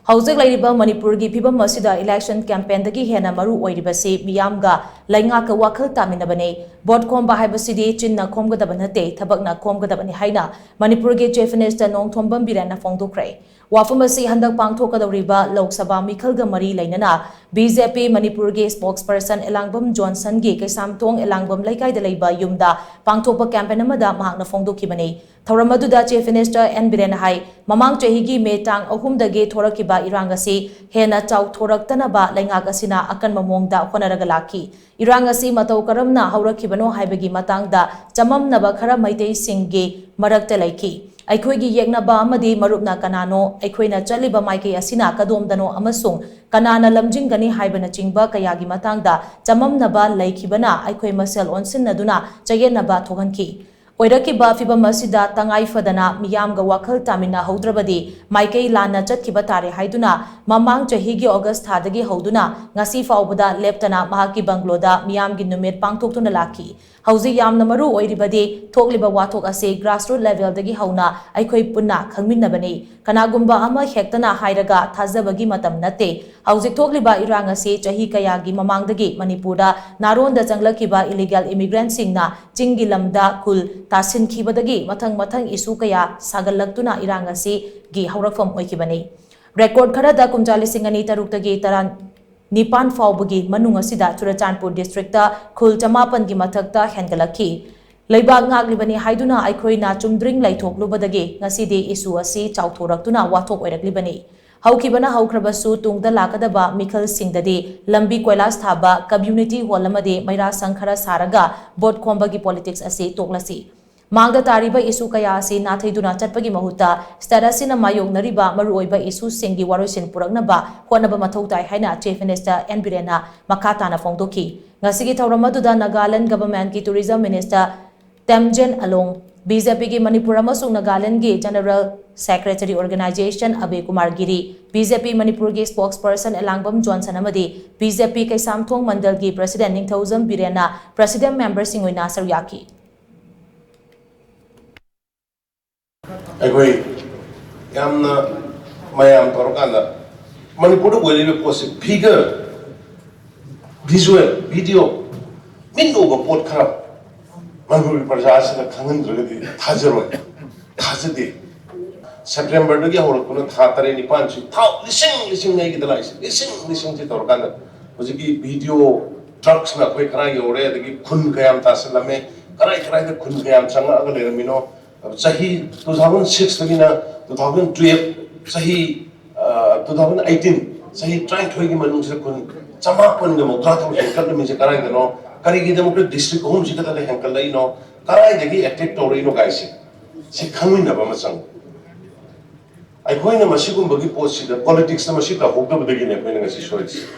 Hauzik Laiba Manipur gi Pibam Masida election campaign dagi hena maru oiribasi miyamga laingaka wakal taminabane bot Khomba Haibasidi chinna Khomgadaba Natte Thabak na Khomgadabani haina Manipur gi Chief Minister Nongthombam Biren na phongdokkhre wafamasi handak pangthokadawriba Lok Sabha mikhalga mari lainana BJP Manipur gi spokesperson Elangbam Johnson gi Kaisamthong Elangbam Laikai Laiba yumda pangthokpa campaign amada mahakna phongdokhibani Thoramaduda Chief Minister N Biren hai mamang chehigi metang ahumdagi thorakiba irangasi hena chau thoraktanaba laingagasina akan mamongda honaraga laki irangasi matau karamna haurakibano haibagi matangda chamamnaba khara maitei singgi marakta laiki Aikhoigi yeknaba amadi marupna kanano aikhoina chaliba maike asina kadomdano amasung kanana lamjingani haibana chingba kayagi matangda chamamnaba laikibana aikhoi masel onsinnaduna chayenaba thoganki Oirakiba fibam asida tangai fadana miyamga wakhal tamina haudrabadi maikei lana chatkiba tare haiduna mamang chahigi August thadagi hauduna ngasi faubada leptana mahaki bangloda miyamgi numit pangthoktuna laki hauji yamna maru oiribadi thokliba wathok ase grassroots level dagi hauna aikhoi punna khangminnabani kanagumba ama hektana hairaga thazabagi matam natte hauji thokliba irang ase chahi kayagi mamangdagi manipura naronda changlakiba illegal immigrant singna chingi lamda kul tasin khibadagi mathang isu kaya sagalaktuna irang ase gi haurakfam oikibani record kharada kumjali singani tarukdagi taran Nipan Faubagi Manunga Sida Churachandpur District Khul Chamapan gi mathakta hengalaki Leibag ngaglibani haiduna aikhoina chumdring laithoklubadagi ngasidi isu asi chawthoraktuna wathok oiraklibani haukibana haukrabasu tungda lakadaba mikhal singdadi lambi koilas thaba community hall amade maira sankhara saraga bot Khomba gi politics asi toklasi Mangda tariba isu kaya asi nathaiduna chatpagi mahuta statusina mayoknariba maruoiba isu singi waroisin puraknaba honaba mathau tai haina Chief Minister N Biren na makatana phongdokhi ngasigi thawramaduda Nagaland government ki tourism minister Temjen along BJP ki Manipur amasung Nagaland gi General Secretary Organization Abe Kumar Giri BJP Manipur ki spokesperson Elangbam Johnson amadi BJP Kaisamthong Mandal gi President Nongthombam Biren na President member singoina saryaki Agree. Yamna Mayam Torokanda. Manipur will post figure, visual, video, Mingo port crab. Manipur Prajas and the Kangan Tazero, Tazadi. September, the Yahoo, Hatari Panchi, listen, make the license, listen to Torokanda. Was a video trucks, not quick cry or red, the Kunkayam Tasalame, Karai the Kunkayam Sanga, Lemino. Sahi 2006 tagina 2012 sahi 2018 sahi trying to gi manung se kun chamapan ga mokra tho henkal mi se karai no kari gi democratic district home se kata henkal lai no karai dagi attack tori no gaisi se khangmin na ba masang ai khoina masigum bagi post si da politics na masika hokda dagi ne khoina ngasi shoits